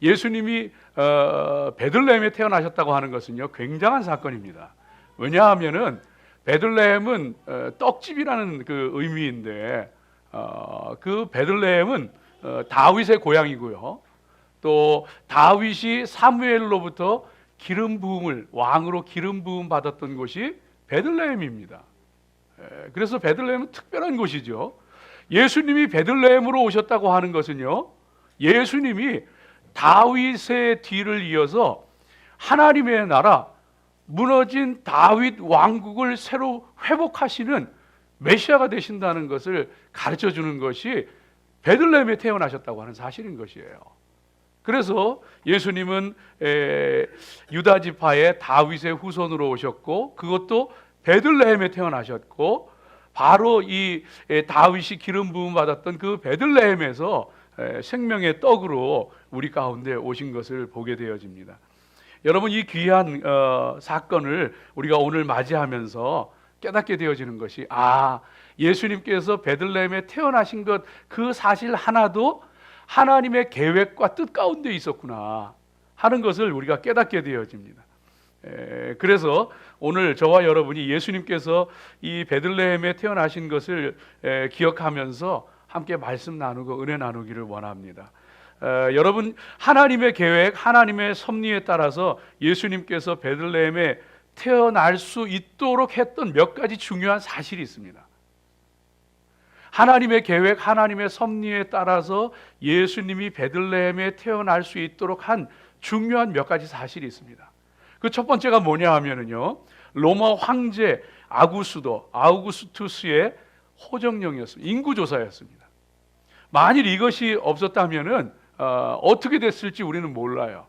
예수님이 베들레헴에 태어나셨다고 하는 것은요 굉장한 사건입니다. 왜냐하면은 베들레헴은 떡집이라는 그 의미인데 그 베들레헴은 다윗의 고향이고요. 또 다윗이 사무엘로부터 기름 부음을 왕으로 기름 부음 받았던 곳이 베들레헴입니다. 그래서 베들레헴은 특별한 곳이죠. 예수님이 베들레헴으로 오셨다고 하는 것은요, 예수님이 다윗의 뒤를 이어서 하나님의 나라, 무너진 다윗 왕국을 새로 회복하시는 메시아가 되신다는 것을 가르쳐 주는 것이 베들레헴에 태어나셨다고 하는 사실인 것이에요. 그래서 예수님은 유다 지파의 다윗의 후손으로 오셨고, 그것도 베들레헴에 태어나셨고, 바로 이 다윗이 기름 부음 받았던 그 베들레헴에서 생명의 떡으로 우리 가운데 오신 것을 보게 되어집니다. 여러분, 이 귀한 사건을 우리가 오늘 맞이하면서 깨닫게 되어지는 것이, 예수님께서 베들레헴에 태어나신 것, 그 사실 하나도 하나님의 계획과 뜻 가운데 있었구나 하는 것을 우리가 깨닫게 되어집니다. 그래서 오늘 저와 여러분이 예수님께서 이 베들레헴에 태어나신 것을 기억하면서 함께 말씀 나누고 은혜 나누기를 원합니다. 여러분, 하나님의 계획, 하나님의 섭리에 따라서 예수님께서 베들레헴에 태어날 수 있도록 했던 몇 가지 중요한 사실이 있습니다. 하나님의 계획, 하나님의 섭리에 따라서 예수님이 베들레헴에 태어날 수 있도록 한 중요한 몇 가지 사실이 있습니다. 그 첫 번째가 뭐냐 하면은요, 로마 황제 아우구스투스의 호정령이었습니다. 인구조사였습니다. 만일 이것이 없었다면은 어떻게 됐을지 우리는 몰라요.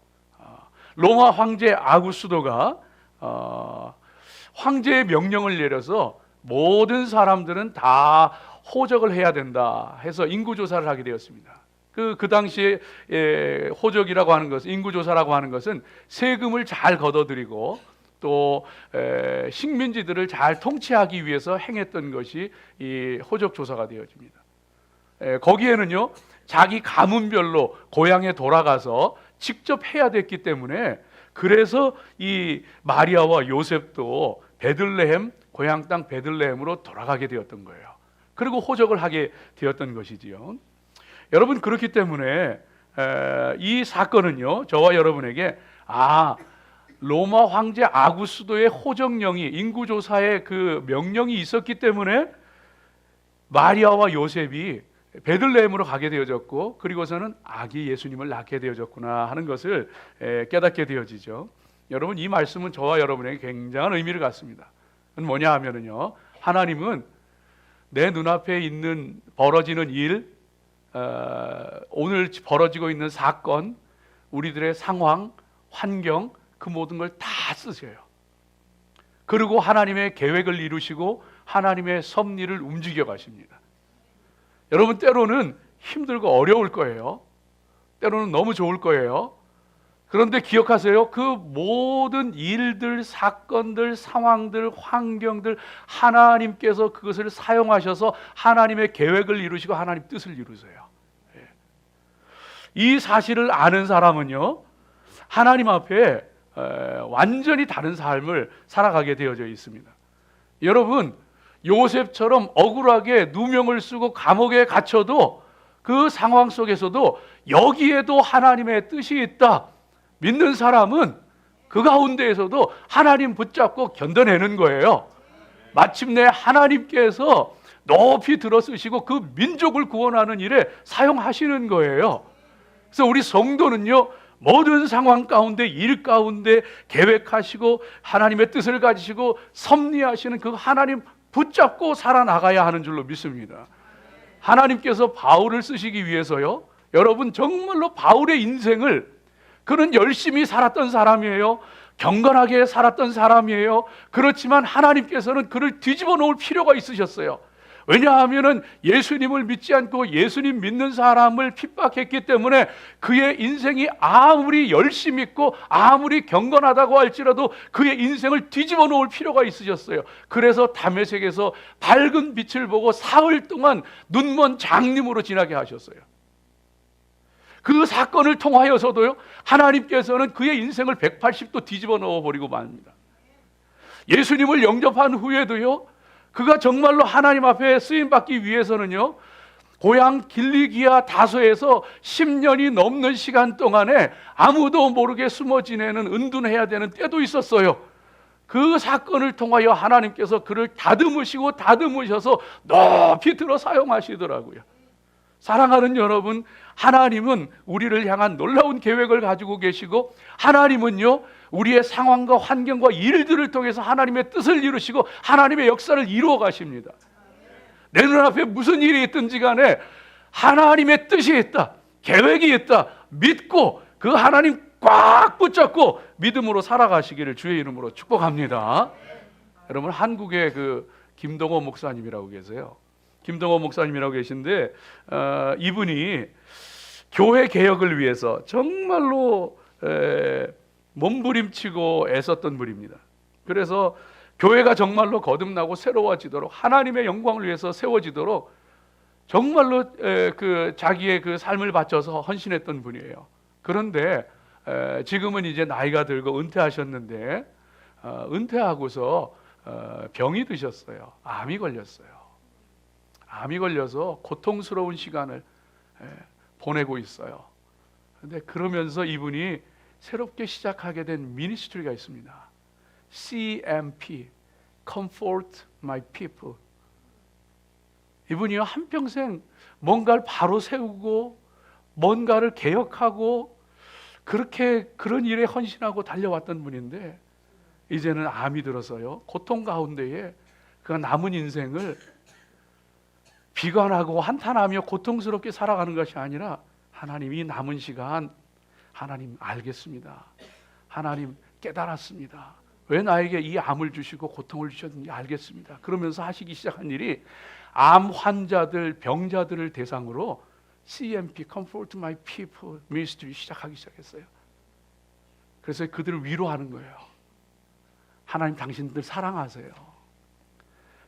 로마 황제 아구스도가 황제의 명령을 내려서 모든 사람들은 다 호적을 해야 된다 해서 인구조사를 하게 되었습니다. 그 당시에 호적이라고 하는 것은, 인구조사라고 하는 것은 세금을 잘 걷어들이고 또 식민지들을 잘 통치하기 위해서 행했던 것이 이 호적조사가 되어집니다. 거기에는요, 자기 가문별로 고향에 돌아가서 직접 해야 됐기 때문에, 그래서 이 마리아와 요셉도 베들레헴, 고향 땅 베들레헴으로 돌아가게 되었던 거예요. 그리고 호적을 하게 되었던 것이지요. 여러분, 그렇기 때문에 이 사건은요, 저와 여러분에게 로마 황제 아구스도의 호적령이, 인구조사의 그 명령이 있었기 때문에 마리아와 요셉이 베들레헴으로 가게 되어졌고, 그리고서는 아기 예수님을 낳게 되어졌구나 하는 것을 깨닫게 되어지죠. 여러분, 이 말씀은 저와 여러분에게 굉장한 의미를 갖습니다. 그건 뭐냐 하면은요, 하나님은 내 눈앞에 있는 벌어지는 일, 오늘 벌어지고 있는 사건, 우리들의 상황, 환경, 그 모든 걸 다 쓰세요. 그리고 하나님의 계획을 이루시고 하나님의 섭리를 움직여 가십니다. 여러분, 때로는 힘들고 어려울 거예요. 때로는 너무 좋을 거예요. 그런데 기억하세요. 그 모든 일들, 사건들, 상황들, 환경들, 하나님께서 그것을 사용하셔서 하나님의 계획을 이루시고 하나님 뜻을 이루세요. 이 사실을 아는 사람은요, 하나님 앞에 완전히 다른 삶을 살아가게 되어져 있습니다. 여러분, 요셉처럼 억울하게 누명을 쓰고 감옥에 갇혀도 그 상황 속에서도 여기에도 하나님의 뜻이 있다 믿는 사람은 그 가운데에서도 하나님 붙잡고 견뎌내는 거예요. 마침내 하나님께서 높이 들어쓰시고 그 민족을 구원하는 일에 사용하시는 거예요. 그래서 우리 성도는요, 모든 상황 가운데, 일 가운데 계획하시고 하나님의 뜻을 가지시고 섭리하시는 그 하나님 붙잡고 살아나가야 하는 줄로 믿습니다. 하나님께서 바울을 쓰시기 위해서요, 여러분, 정말로 바울의 인생을, 그는 열심히 살았던 사람이에요. 경건하게 살았던 사람이에요. 그렇지만 하나님께서는 그를 뒤집어 놓을 필요가 있으셨어요. 왜냐하면 예수님을 믿지 않고 예수님 믿는 사람을 핍박했기 때문에 그의 인생이 아무리 열심히 있고 아무리 경건하다고 할지라도 그의 인생을 뒤집어 놓을 필요가 있으셨어요. 그래서 다메섹에서 밝은 빛을 보고 사흘 동안 눈먼 장님으로 지나게 하셨어요. 그 사건을 통하여서도요, 하나님께서는 그의 인생을 180도 뒤집어 넣어버리고 맙니다. 예수님을 영접한 후에도요, 그가 정말로 하나님 앞에 쓰임받기 위해서는요, 고향 길리기아 다소에서 10년이 넘는 시간 동안에 아무도 모르게 숨어 지내는 은둔해야 되는 때도 있었어요. 그 사건을 통하여 하나님께서 그를 다듬으셔서 높이 들어 사용하시더라고요. 사랑하는 여러분, 하나님은 우리를 향한 놀라운 계획을 가지고 계시고, 하나님은요, 우리의 상황과 환경과 일들을 통해서 하나님의 뜻을 이루시고 하나님의 역사를 이루어 가십니다. 내 눈앞에 무슨 일이 있든지 간에 하나님의 뜻이 있다, 계획이 있다 믿고 그 하나님 꽉 붙잡고 믿음으로 살아가시기를 주의 이름으로 축복합니다. 여러분, 한국에 그 김동호 목사님이라고 계세요. 김동호 목사님이라고 계신데 이분이 교회 개혁을 위해서 정말로 몸부림치고 애썼던 분입니다. 그래서 교회가 정말로 거듭나고 새로워지도록, 하나님의 영광을 위해서 세워지도록 정말로 그 자기의 그 삶을 바쳐서 헌신했던 분이에요. 그런데 지금은 이제 나이가 들고 은퇴하셨는데 은퇴하고서 병이 드셨어요. 암이 걸렸어요. 암이 걸려서 고통스러운 시간을 보내고 있어요. 그런데 그러면서 이분이 새롭게 시작하게 된 미니스트리가 있습니다. CMP, Comfort My People. 이분이요, 한평생 뭔가를 바로 세우고 뭔가를 개혁하고 그런 일에 헌신하고 달려왔던 분인데, 이제는 암이 들어서요, 고통 가운데에 그 남은 인생을 비관하고 한탄하며 고통스럽게 살아가는 것이 아니라, 하나님이 남은 시간, 하나님 알겠습니다, 하나님 깨달았습니다, 왜 나에게 이 암을 주시고 고통을 주셨는지 알겠습니다, 그러면서 하시기 시작한 일이 암 환자들, 병자들을 대상으로 CMP, Comfort My People 미니스트리 시작하기 시작했어요. 그래서 그들을 위로하는 거예요. 하나님 당신들 사랑하세요.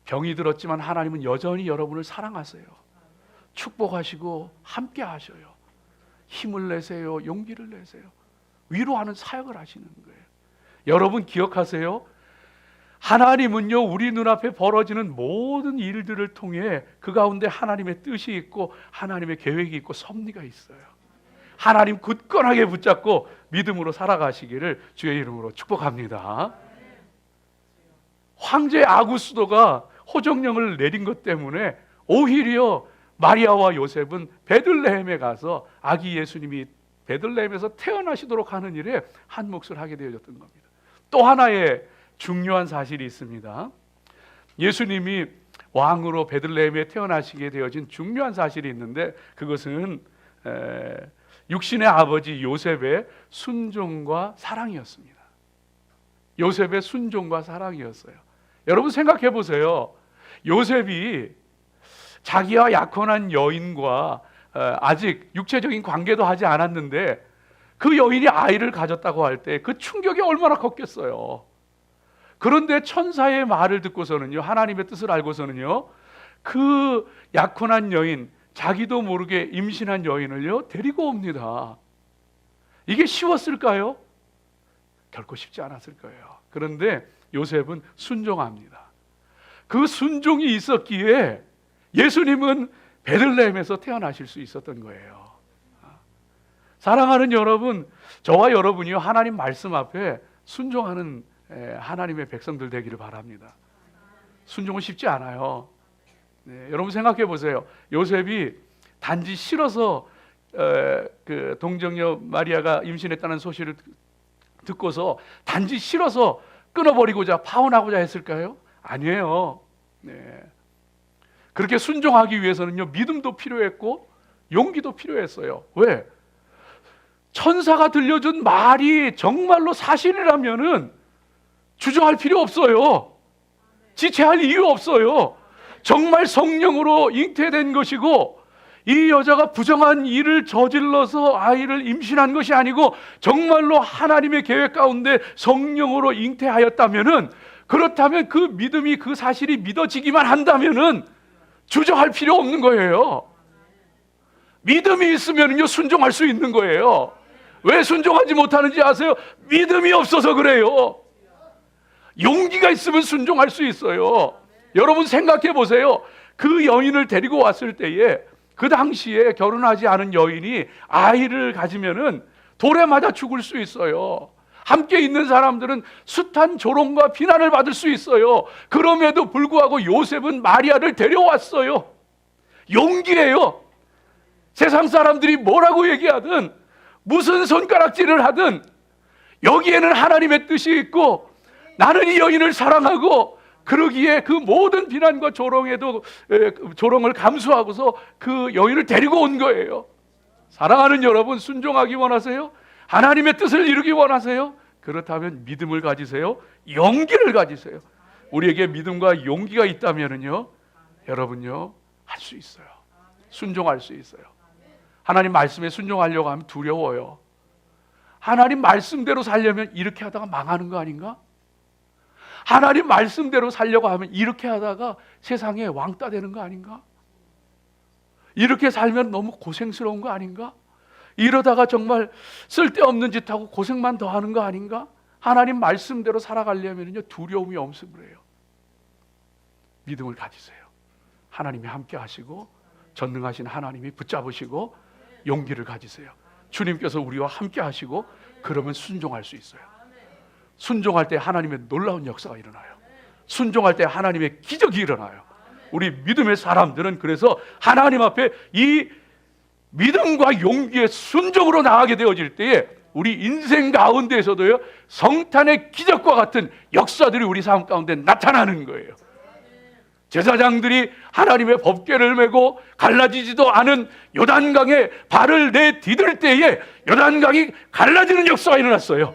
병이 들었지만 하나님은 여전히 여러분을 사랑하세요. 축복하시고 함께 하셔요. 힘을 내세요. 용기를 내세요. 위로하는 사역을 하시는 거예요. 여러분 기억하세요. 하나님은요, 우리 눈앞에 벌어지는 모든 일들을 통해 그 가운데 하나님의 뜻이 있고 하나님의 계획이 있고 섭리가 있어요. 하나님 굳건하게 붙잡고 믿음으로 살아가시기를 주의 이름으로 축복합니다. 황제 아구스도가 호정령을 내린 것 때문에 오히려 마리아와 요셉은 베들레헴에 가서 아기 예수님이 베들레헴에서 태어나시도록 하는 일에 한 몫을 하게 되어졌던 겁니다. 또 하나의 중요한 사실이 있습니다. 예수님이 왕으로 베들레헴에 태어나시게 되어진 중요한 사실이 있는데, 그것은 육신의 아버지 요셉의 순종과 사랑이었습니다. 요셉의 순종과 사랑이었어요. 여러분 생각해 보세요. 요셉이 자기와 약혼한 여인과 아직 육체적인 관계도 하지 않았는데 그 여인이 아이를 가졌다고 할 때 그 충격이 얼마나 컸겠어요. 그런데 천사의 말을 듣고서는요, 하나님의 뜻을 알고서는요, 그 약혼한 여인, 자기도 모르게 임신한 여인을요 데리고 옵니다. 이게 쉬웠을까요? 결코 쉽지 않았을 거예요. 그런데 요셉은 순종합니다. 그 순종이 있었기에 예수님은 베들레헴에서 태어나실 수 있었던 거예요. 사랑하는 여러분, 저와 여러분이요, 하나님 말씀 앞에 순종하는 하나님의 백성들 되기를 바랍니다. 순종은 쉽지 않아요. 네, 여러분 생각해 보세요. 요셉이 단지 싫어서 그 동정녀 마리아가 임신했다는 소식을 듣고서 단지 싫어서 끊어버리고자 파혼하고자 했을까요? 아니에요. 네. 그렇게 순종하기 위해서는요, 믿음도 필요했고 용기도 필요했어요. 왜? 천사가 들려준 말이 정말로 사실이라면은 주저할 필요 없어요. 지체할 이유 없어요. 정말 성령으로 잉태된 것이고, 이 여자가 부정한 일을 저질러서 아이를 임신한 것이 아니고 정말로 하나님의 계획 가운데 성령으로 잉태하였다면은, 그렇다면 그 믿음이, 그 사실이 믿어지기만 한다면은 주저할 필요 없는 거예요. 믿음이 있으면요 순종할 수 있는 거예요. 왜 순종하지 못하는지 아세요? 믿음이 없어서 그래요. 용기가 있으면 순종할 수 있어요. 여러분 생각해 보세요. 그 여인을 데리고 왔을 때에 그 당시에 결혼하지 않은 여인이 아이를 가지면은 돌에 맞아 죽을 수 있어요. 함께 있는 사람들은 숱한 조롱과 비난을 받을 수 있어요. 그럼에도 불구하고 요셉은 마리아를 데려왔어요. 용기예요. 세상 사람들이 뭐라고 얘기하든 무슨 손가락질을 하든 여기에는 하나님의 뜻이 있고 나는 이 여인을 사랑하고 그러기에 그 모든 비난과 조롱을 감수하고서 그 여인을 데리고 온 거예요. 사랑하는 여러분, 순종하기 원하세요? 하나님의 뜻을 이루기 원하세요? 그렇다면 믿음을 가지세요. 용기를 가지세요. 우리에게 믿음과 용기가 있다면요, 여러분요 할 수 있어요. 순종할 수 있어요. 하나님 말씀에 순종하려고 하면 두려워요. 하나님 말씀대로 살려면 이렇게 하다가 망하는 거 아닌가? 하나님 말씀대로 살려고 하면 이렇게 하다가 세상에 왕따 되는 거 아닌가? 이렇게 살면 너무 고생스러운 거 아닌가? 이러다가 정말 쓸데없는 짓 하고 고생만 더 하는 거 아닌가? 하나님 말씀대로 살아가려면요 두려움이 없으면 그래요. 믿음을 가지세요. 하나님이 함께 하시고 전능하신 하나님이 붙잡으시고 용기를 가지세요. 주님께서 우리와 함께 하시고 그러면 순종할 수 있어요. 순종할 때 하나님의 놀라운 역사가 일어나요. 순종할 때 하나님의 기적이 일어나요. 우리 믿음의 사람들은 그래서 하나님 앞에 이 믿음과 용기의 순종으로 나가게 되어질 때에 우리 인생 가운데에서도요 성탄의 기적과 같은 역사들이 우리 삶 가운데 나타나는 거예요. 제사장들이 하나님의 법궤를 메고 갈라지지도 않은 요단강에 발을 내디딜 때에 요단강이 갈라지는 역사가 일어났어요.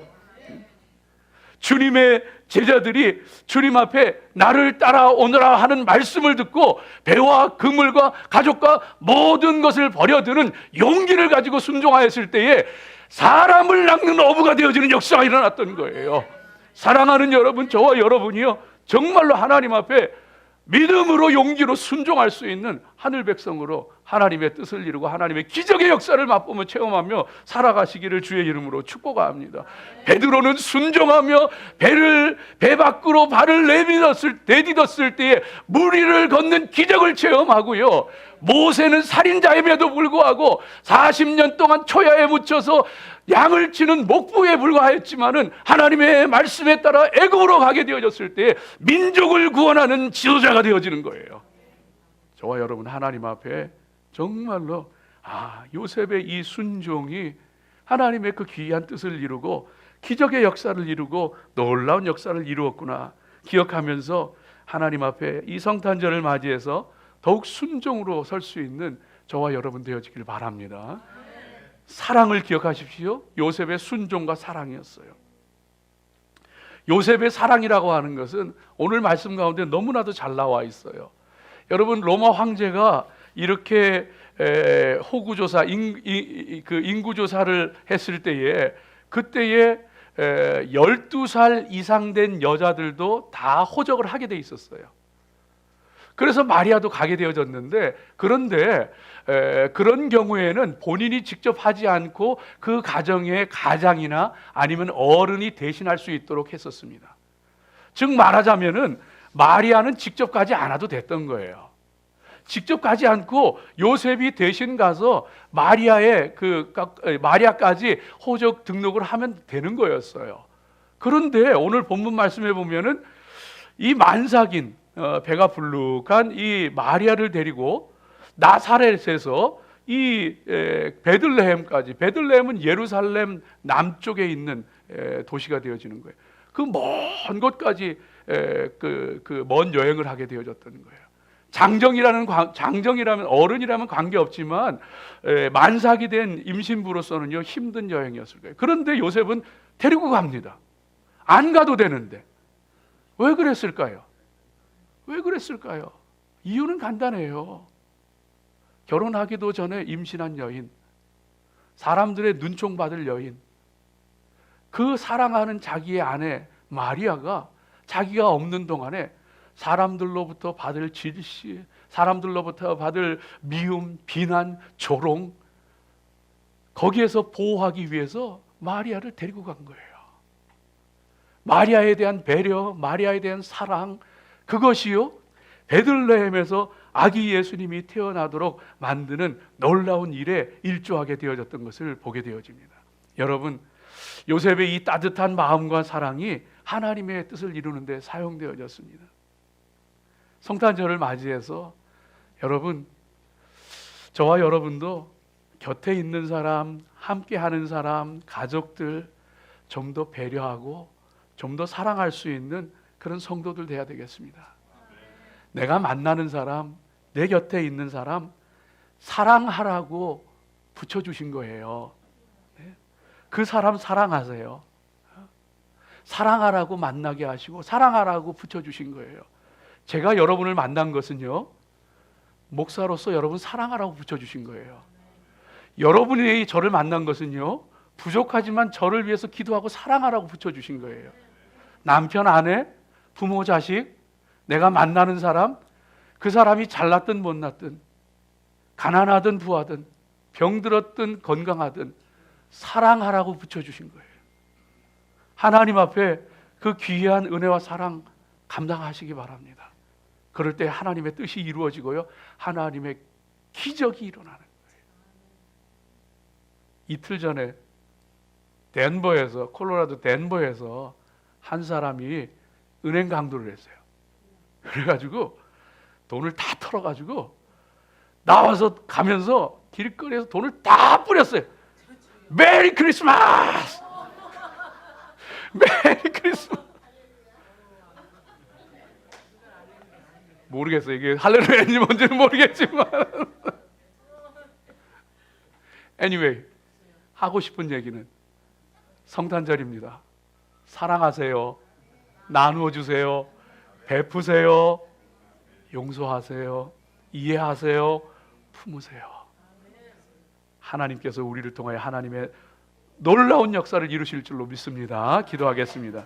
주님의 제자들이 주님 앞에 나를 따라오너라 하는 말씀을 듣고 배와 그물과 가족과 모든 것을 버려두는 용기를 가지고 순종하였을 때에 사람을 낚는 어부가 되어지는 역사가 일어났던 거예요. 사랑하는 여러분, 저와 여러분이요 정말로 하나님 앞에 믿음으로 용기로 순종할 수 있는 하늘 백성으로 하나님의 뜻을 이루고 하나님의 기적의 역사를 맛보며 체험하며 살아가시기를 주의 이름으로 축복합니다. 베드로는 순종하며 배 밖으로 발을 내디뎠을 때에 물 위를 걷는 기적을 체험하고요, 모세는 살인자임에도 불구하고 40년 동안 초야에 묻혀서 양을 치는 목부에 불과했지만은 하나님의 말씀에 따라 애굽으로 가게 되어졌을 때 민족을 구원하는 지도자가 되어지는 거예요. 저와 여러분 하나님 앞에 정말로 요셉의 이 순종이 하나님의 그 귀한 뜻을 이루고 기적의 역사를 이루고 놀라운 역사를 이루었구나 기억하면서 하나님 앞에 이 성탄절을 맞이해서 더욱 순종으로 설 수 있는 저와 여러분 되어지길 바랍니다. 사랑을 기억하십시오. 요셉의 순종과 사랑이었어요. 요셉의 사랑이라고 하는 것은 오늘 말씀 가운데 너무나도 잘 나와 있어요. 여러분 로마 황제가 이렇게 호구조사, 인구조사를 했을 때에 그때에 12살 이상 된 여자들도 다 호적을 하게 돼 있었어요. 그래서 마리아도 가게 되어졌는데, 그런데 그런 경우에는 본인이 직접 하지 않고 그 가정의 가장이나 아니면 어른이 대신할 수 있도록 했었습니다. 즉 말하자면은 마리아는 직접 가지 않아도 됐던 거예요. 직접 가지 않고 요셉이 대신 가서 마리아까지 호적 등록을 하면 되는 거였어요. 그런데 오늘 본문 말씀에 보면은 이 만삭인 배가 불룩한 이 마리아를 데리고 나사렛에서 이 베들레헴까지, 베들레헴은 예루살렘 남쪽에 있는 도시가 되어지는 거예요. 그 먼 곳까지 그 먼 여행을 하게 되어졌던 거예요. 장정이라면 어른이라면 관계없지만 만삭이 된 임신부로서는요 힘든 여행이었을 거예요. 그런데 요셉은 데리고 갑니다. 안 가도 되는데 왜 그랬을까요? 왜 그랬을까요? 이유는 간단해요. 결혼하기도 전에 임신한 여인, 사람들의 눈총받을 여인, 그 사랑하는 자기의 아내 마리아가 자기가 없는 동안에 사람들로부터 받을 질시, 사람들로부터 받을 미움, 비난, 조롱, 거기에서 보호하기 위해서 마리아를 데리고 간 거예요. 마리아에 대한 배려, 마리아에 대한 사랑, 그것이요 베들레헴에서 아기 예수님이 태어나도록 만드는 놀라운 일에 일조하게 되어졌던 것을 보게 되어집니다. 여러분, 요셉의 이 따뜻한 마음과 사랑이 하나님의 뜻을 이루는 데 사용되어졌습니다. 성탄절을 맞이해서 여러분, 저와 여러분도 곁에 있는 사람, 함께 하는 사람, 가족들 좀 더 배려하고 좀 더 사랑할 수 있는 그런 성도들 돼야 되겠습니다. 내가 만나는 사람, 내 곁에 있는 사람 사랑하라고 붙여주신 거예요. 그 사람 사랑하세요. 사랑하라고 만나게 하시고 사랑하라고 붙여주신 거예요. 제가 여러분을 만난 것은요, 목사로서 여러분 사랑하라고 붙여주신 거예요. 여러분이 저를 만난 것은요, 부족하지만 저를 위해서 기도하고 사랑하라고 붙여주신 거예요. 남편, 아내, 부모, 자식, 내가 만나는 사람, 그 사람이 잘났든 못났든, 가난하든 부하든, 병들었든 건강하든 사랑하라고 붙여주신 거예요. 하나님 앞에 그 귀한 은혜와 사랑 감당하시기 바랍니다. 그럴 때 하나님의 뜻이 이루어지고요, 하나님의 기적이 일어나는 거예요. 이틀 전에 덴버에서, 콜로라도 덴버에서 한 사람이 은행 강도를 했어요. 그래가지고 돈을 다 털어가지고 나와서 가면서 길거리에서 돈을 다 뿌렸어요. 메리 크리스마스! 메리 크리스마스! 모르겠어요. 이게 할렐루야인지 뭔지는 모르겠지만 anyway, 하고 싶은 얘기는 성탄절입니다. 사랑하세요. 나누어 주세요. 베푸세요. 용서하세요. 이해하세요. 품으세요. 하나님께서 우리를 통하여 하나님의 놀라운 역사를 이루실 줄로 믿습니다. 기도하겠습니다.